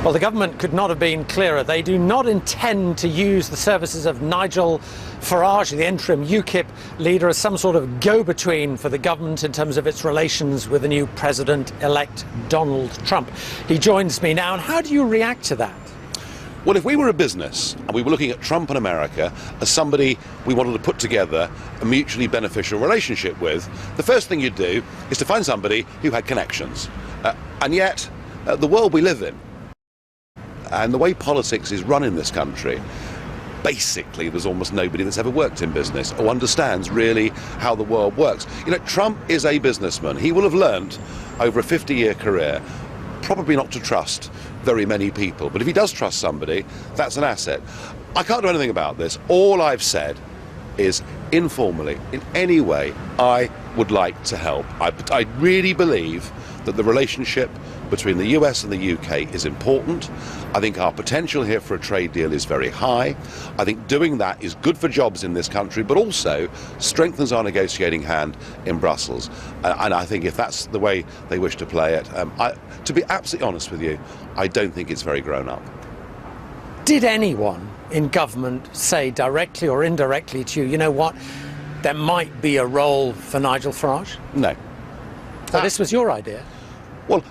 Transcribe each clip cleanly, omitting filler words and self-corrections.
Well, the government could not have been clearer. They do not intend to use the services of Nigel Farage, the interim UKIP leader, as some sort of go-between for the government in terms of its relations with the new president-elect Donald Trump. He joins me now. And how do you react to that? Well, if we were a business and we were looking at Trump and America as somebody we wanted to put together a mutually beneficial relationship with, the first thing you'd do is to find somebody who had connections. And yet, the world we live in, and the way politics is run in this country, basically there's almost nobody that's ever worked in business or understands really how the world works. You know, Trump is a businessman. He will have learned over a 50-year career probably not to trust very many people. But if he does trust somebody, that's an asset. I can't do anything about this. All I've said is informally, in any way, I would like to help. I really believe that the relationship between the US and the UK is important. I think our potential here for a trade deal is very high. I think doing that is good for jobs in this country, but also strengthens our negotiating hand in Brussels. And I think if that's the way they wish to play it, to be absolutely honest with you, I don't think it's very grown up. Did anyone in government say directly or indirectly to you, you know what, there might be a role for Nigel Farage? No. So this was your idea? Well,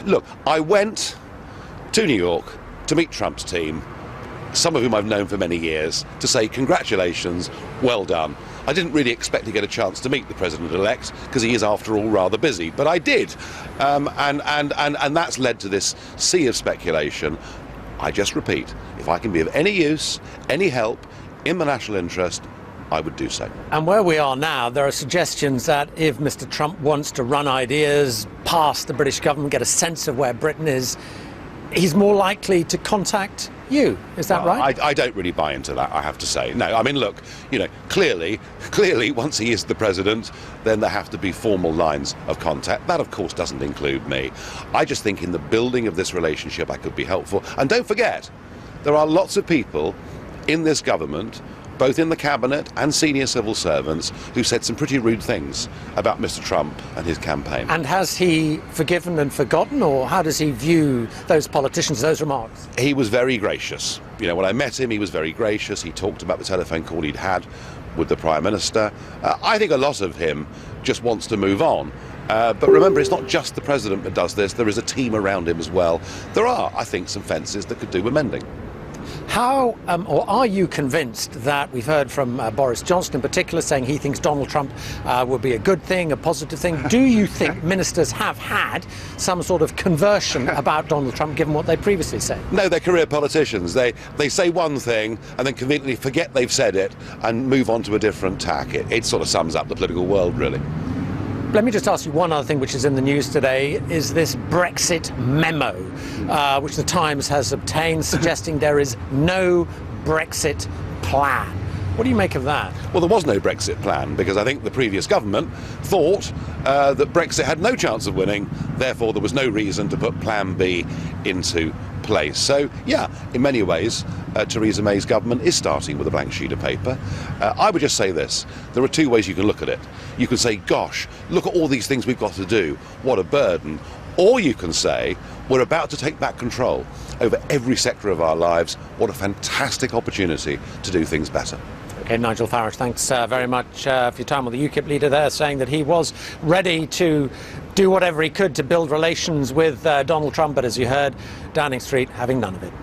look, I went to New York to meet Trump's team, some of whom I've known for many years, to say congratulations, well done. I didn't really expect to get a chance to meet the president-elect because he is, after all, rather busy, but I did, and that's led to this sea of speculation. I just repeat, if I can be of any use, any help in the national interest, I would do so. And where we are now, there are suggestions that if Mr. Trump wants to run ideas past the British government, get a sense of where Britain is, he's more likely to contact you. Is that right? I don't really buy into that, I have to say. No, I mean, look, you know, clearly, once he is the president, then there have to be formal lines of contact. That, of course, doesn't include me. I just think in the building of this relationship, I could be helpful. And don't forget, there are lots of people in this government, both in the cabinet and senior civil servants, who said some pretty rude things about Mr. Trump and his campaign. And has he forgiven and forgotten, or how does he view those politicians, those remarks? He was very gracious. You know, when I met him, he was very gracious. He talked about the telephone call he'd had with the Prime Minister. I think a lot of him just wants to move on. But remember, it's not just the President that does this. There is a team around him as well. There are, I think, some fences that could do with mending. How, or are you convinced that we've heard from Boris Johnson in particular saying he thinks Donald Trump would be a good thing, a positive thing? Do you think ministers have had some sort of conversion about Donald Trump given what they previously said? No, they're career politicians. They say one thing and then conveniently forget they've said it and move on to a different tack. It sort of sums up the political world, really. Let me just ask you one other thing which is in the news today, is this Brexit memo, which the Times has obtained, suggesting there is no Brexit plan. What do you make of that? Well, there was no Brexit plan because I think the previous government thought that Brexit had no chance of winning, therefore there was no reason to put Plan B into place. So, yeah, in many ways, Theresa May's government is starting with a blank sheet of paper. I would just say this, there are two ways you can look at it. You can say, gosh, look at all these things we've got to do, what a burden. Or you can say, we're about to take back control over every sector of our lives, what a fantastic opportunity to do things better. OK, Nigel Farage, thanks very much for your time with the UKIP leader there, saying that he was ready to do whatever he could to build relations with Donald Trump, but as you heard, Downing Street having none of it.